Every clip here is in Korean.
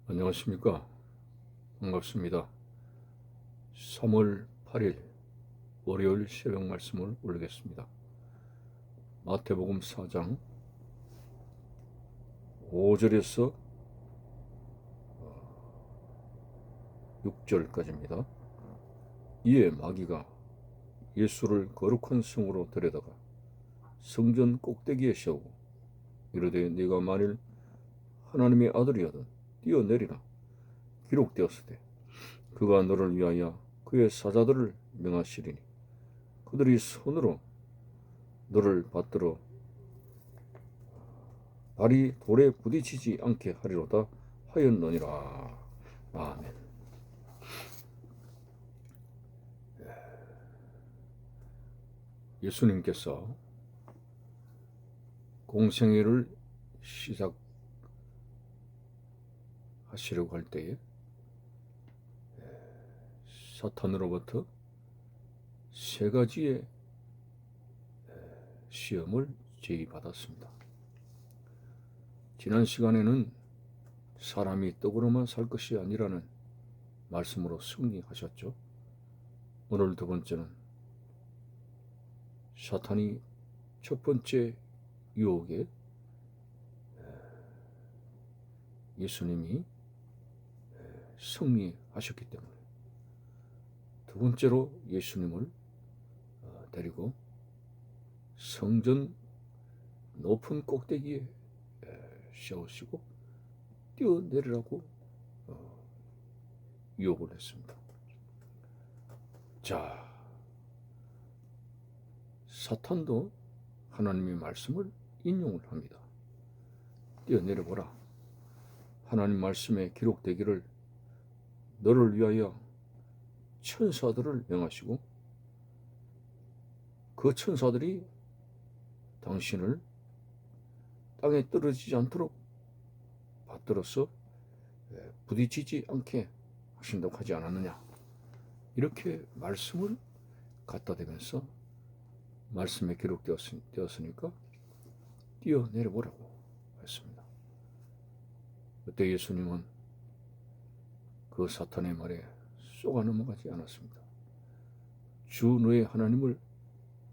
안녕하십니까. 반갑습니다. 3월 8일 월요일 새벽 말씀을 올리겠습니다. 마태복음 4장 5절에서 6절까지입니다. 이에 마귀가 예수를 거룩한 성으로 데려다가 성전 꼭대기에 세우고 이르되 네가 만일 하나님의 아들이거든 뛰어내리라. 기록되었으되 그가 너를 위하여 그의 사자들을 명하시리니 그들이 손으로 너를 받들어 발이 돌에 부딪히지 않게 하리로다 하였느니라. 아멘. 예수님께서 공생애를 시작하시려고 할 때에 사탄으로부터 세 가지의 시험을 제의받았습니다. 지난 시간에는 사람이 떡으로만 살 것이 아니라는 말씀으로 승리하셨죠. 오늘 두 번째는 사탄이 첫 번째 유혹에 예수님이 승리하셨기 때문에 두 번째로 예수님을 데리고 성전 높은 꼭대기에 세우시고 뛰어내리라고 유혹을 했습니다. 자, 사탄도 하나님의 말씀을 인용을 합니다. 뛰어내려보라. 하나님 말씀에 기록되기를 너를 위하여 천사들을 명하시고 그 천사들이 당신을 땅에 떨어지지 않도록 받들어서 부딪히지 않게 하신다고 하지 않았느냐. 이렇게 말씀을 갖다 대면서 말씀에 기록되었으니까 뛰어내려보라고 했습니다. 그때 예수님은 그 사탄의 말에 쏘가 넘어가지 않았습니다. 주 너의 하나님을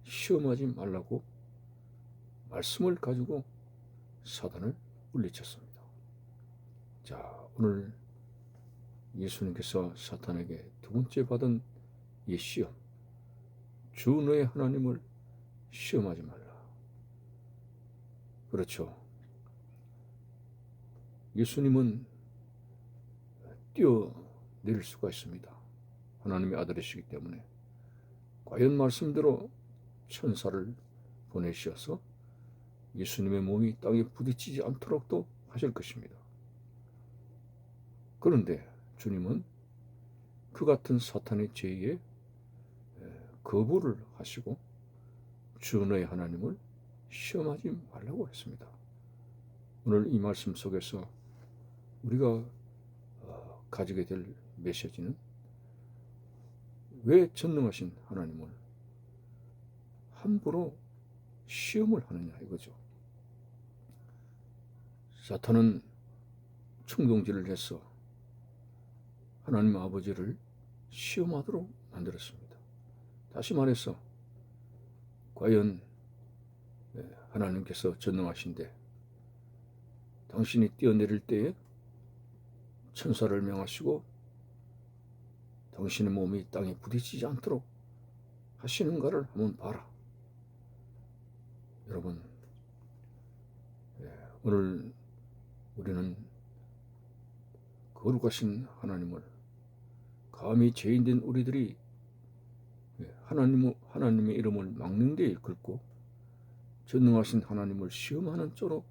시험하지 말라고 말씀을 가지고 사탄을 물리쳤습니다. 자, 오늘 예수님께서 사탄에게 두 번째 받은 이 시험, 주 너의 하나님을 시험하지 말라. 그렇죠. 예수님은 뛰어내릴 수가 있습니다. 하나님의 아들이시기 때문에 과연 말씀대로 천사를 보내시어서 예수님의 몸이 땅에 부딪히지 않도록도 하실 것입니다. 그런데 주님은 그 같은 사탄의 제의에 거부를 하시고 주 너의 하나님을 시험하지 말라고 했습니다. 오늘 이 말씀 속에서 우리가 가지게 될 메시지는 왜 전능하신 하나님을 함부로 시험을 하느냐 이거죠. 사탄은 충동질을 해서 하나님 아버지를 시험하도록 만들었습니다. 다시 말해서 과연 하나님께서 전능하신데 당신이 뛰어내릴 때에 천사를 명하시고 당신의 몸이 땅에 부딪히지 않도록 하시는가를 한번 봐라. 여러분, 오늘 우리는 거룩하신 하나님을 감히 죄인된 우리들이 하나님의 이름을 막는 데 이끌고 전능하신 하나님을 시험하는 쪽으로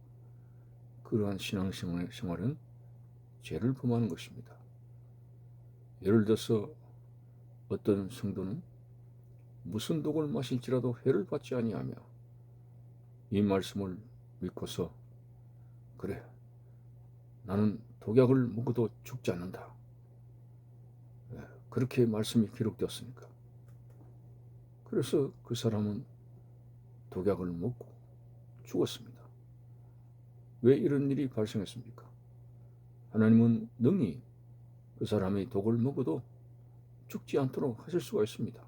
그러한 신앙생활은 죄를 범하는 것입니다. 예를 들어서 어떤 성도는 무슨 독을 마실지라도 해를 받지 아니하며 이 말씀을 믿고서 그래 나는 독약을 먹어도 죽지 않는다. 그렇게 말씀이 기록되었으니까. 그래서 그 사람은 독약을 먹고 죽었습니다. 왜 이런 일이 발생했습니까? 하나님은 능히 그 사람이 독을 먹어도 죽지 않도록 하실 수가 있습니다.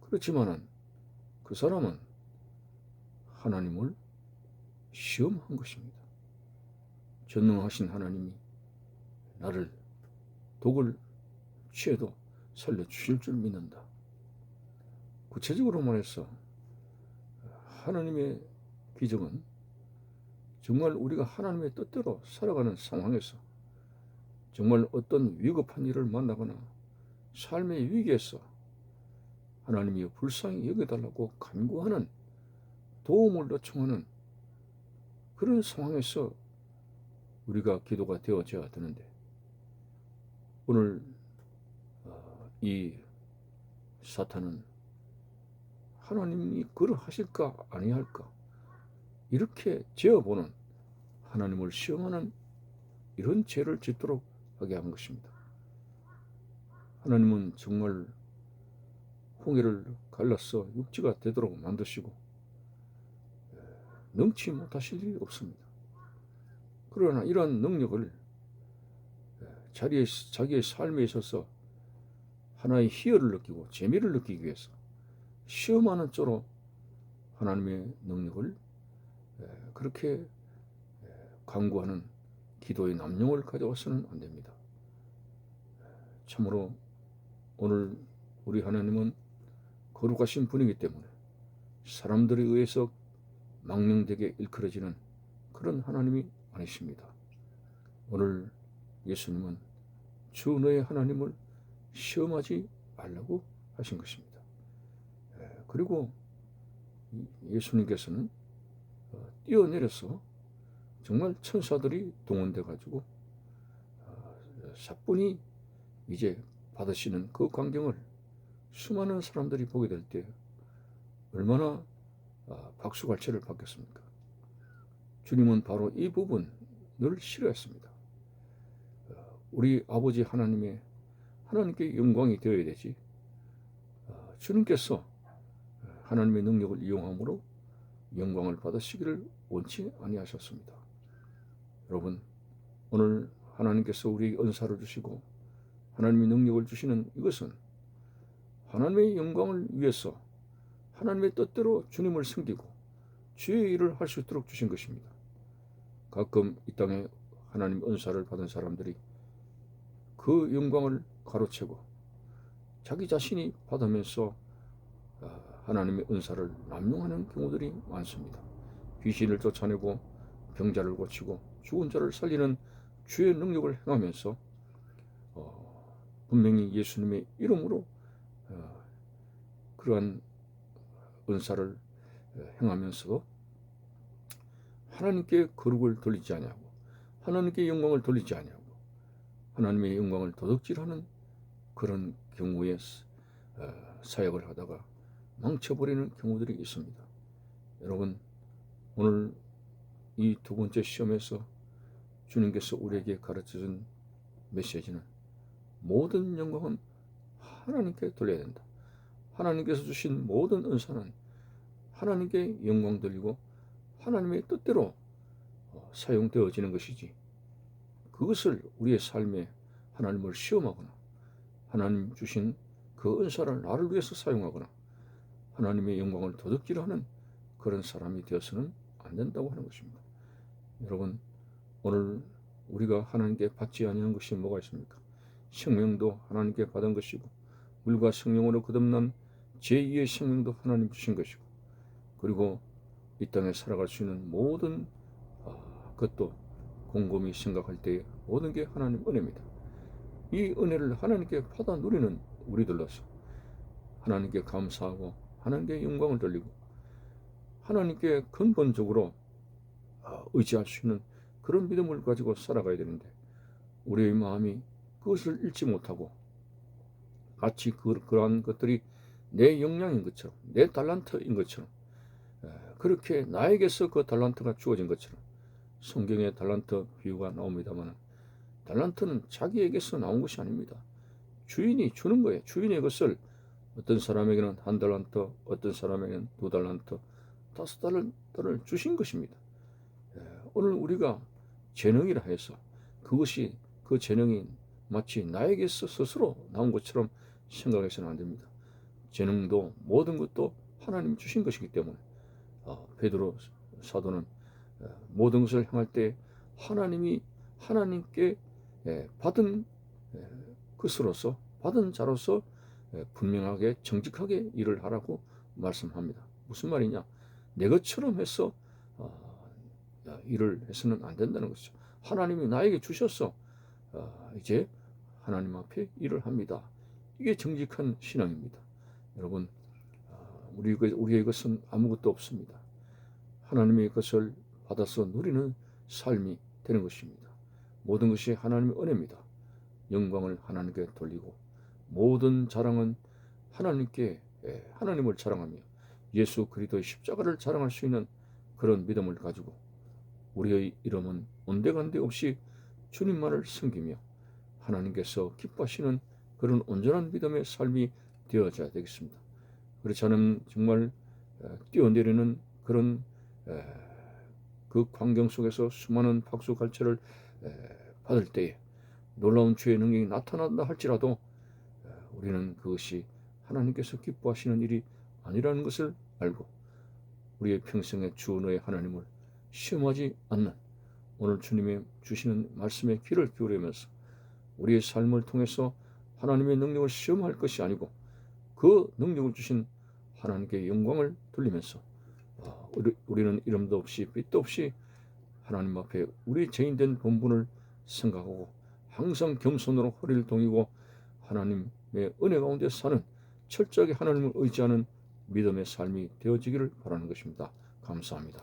그렇지만은 그 사람은 하나님을 시험한 것입니다. 전능하신 하나님이 나를 독을 취해도 살려주실 줄 믿는다. 구체적으로 말해서 하나님의 기적은 정말 우리가 하나님의 뜻대로 살아가는 상황에서 정말 어떤 위급한 일을 만나거나 삶의 위기에서 하나님이 불쌍히 여겨달라고 간구하는 도움을 요청하는 그런 상황에서 우리가 기도가 되어져야 되는데 오늘 이 사탄은 하나님이 그러하실까 아니할까 이렇게 재어보는 하나님을 시험하는 이런 죄를 짓도록 하게 한 것입니다. 하나님은 정말 홍해를 갈라서 육지가 되도록 만드시고 능치 못하실 일이 없습니다. 그러나 이러한 능력을 자기의 삶에 있어서 하나의 희열을 느끼고 재미를 느끼기 위해서 시험하는 쪽으로 하나님의 능력을 그렇게 강구하는 기도의 남용을 가져와서는 안 됩니다. 참으로 오늘 우리 하나님은 거룩하신 분이기 때문에 사람들에 의해서 망령되게 일컬어지는 그런 하나님이 아니십니다. 오늘 예수님은 주 너의 하나님을 시험하지 말라고 하신 것입니다. 그리고 예수님께서는 뛰어내려서 정말 천사들이 동원돼 가지고 사뿐히 이제 받으시는 그 광경을 수많은 사람들이 보게 될 때 얼마나 박수갈채를 받겠습니까? 주님은 바로 이 부분을 싫어했습니다. 우리 아버지 하나님께 영광이 되어야 되지 주님께서 하나님의 능력을 이용함으로 영광을 받으시기를 원치 아니하셨습니다. 여러분, 오늘 하나님께서 우리에게 은사를 주시고 하나님의 능력을 주시는 이것은 하나님의 영광을 위해서 하나님의 뜻대로 주님을 섬기고 주의 일을 할 수 있도록 주신 것입니다. 가끔 이 땅에 하나님 은사를 받은 사람들이 그 영광을 가로채고 자기 자신이 받으면서 하나님의 은사를 남용하는 경우들이 많습니다. 귀신을 쫓아내고 병자를 고치고 죽은 자를 살리는 주의 능력을 행하면서 분명히 예수님의 이름으로 그러한 은사를 행하면서도 하나님께 거룩을 돌리지 아니하고 하나님께 영광을 돌리지 아니하고 하나님의 영광을 도둑질하는 그런 경우에 사역을 하다가 망쳐버리는 경우들이 있습니다. 여러분, 오늘 이 두 번째 시험에서 주님께서 우리에게 가르쳐준 메시지는 모든 영광은 하나님께 돌려야 된다. 하나님께서 주신 모든 은사는 하나님께 영광 돌리고 하나님의 뜻대로 사용되어지는 것이지 그것을 우리의 삶에 하나님을 시험하거나 하나님 주신 그 은사를 나를 위해서 사용하거나 하나님의 영광을 도둑질하는 그런 사람이 되어서는 안 된다고 하는 것입니다. 여러분, 오늘 우리가 하나님께 받지 아니한 것이 뭐가 있습니까? 생명도 하나님께 받은 것이고 물과 성령으로 거듭난 제2의 생명도 하나님 주신 것이고 그리고 이 땅에 살아갈 수 있는 모든 것도 곰곰이 생각할 때 모든 게 하나님 은혜입니다. 이 은혜를 하나님께 받아 누리는 우리들로서 하나님께 감사하고 하나님께 영광을 돌리고 하나님께 근본적으로 의지할 수 있는 그런 믿음을 가지고 살아가야 되는데 우리의 마음이 그것을 잃지 못하고 마치 그러한 것들이 내 역량인 것처럼 내 달란트인 것처럼 그렇게 나에게서 그 달란트가 주어진 것처럼 성경에 달란트 비유가 나옵니다만 달란트는 자기에게서 나온 것이 아닙니다. 주인이 주는 거예요. 주인의 것을 어떤 사람에게는 1달란트, 어떤 사람에게는 2달란트, 5달란트를 주신 것입니다. 오늘 우리가 재능이라 해서 그것이 그 재능이 마치 나에게서 스스로 나온 것처럼 생각해서는 안 됩니다. 재능도 모든 것도 하나님 주신 것이기 때문에 베드로 사도는 모든 것을 행할 때 하나님께 받은 것으로서 받은 자로서 분명하게 정직하게 일을 하라고 말씀합니다. 무슨 말이냐? 내 것처럼 해서 일을 해서는 안 된다는 것이죠. 하나님이 나에게 주셔서 이제 하나님 앞에 일을 합니다. 이게 정직한 신앙입니다. 여러분, 우리의 것은 아무것도 없습니다. 하나님의 것을 받아서 누리는 삶이 되는 것입니다. 모든 것이 하나님의 은혜입니다. 영광을 하나님께 돌리고 모든 자랑은 하나님을 자랑하며 예수 그리스도의 십자가를 자랑할 수 있는 그런 믿음을 가지고 우리의 이름은 온데간데 없이 주님만을 섬기며 하나님께서 기뻐하시는 그런 온전한 믿음의 삶이 되어져야 되겠습니다. 그래서 저는 정말 뛰어내리는 그런 그 광경 속에서 수많은 박수갈채를 받을 때에 놀라운 주의 능력이 나타난다 할지라도 우리는 그것이 하나님께서 기뻐하시는 일이 아니라는 것을 알고 우리의 평생의 주 너의 하나님을 시험하지 않는 오늘 주님의 주시는 말씀에 귀를 기울이면서 우리의 삶을 통해서 하나님의 능력을 시험할 것이 아니고 그 능력을 주신 하나님께 영광을 돌리면서 우리는 이름도 없이 빛도 없이 하나님 앞에 우리 죄인된 본분을 생각하고 항상 겸손으로 허리를 동이고 하나님의 은혜 가운데 사는 철저하게 하나님을 의지하는 믿음의 삶이 되어지기를 바라는 것입니다. 감사합니다.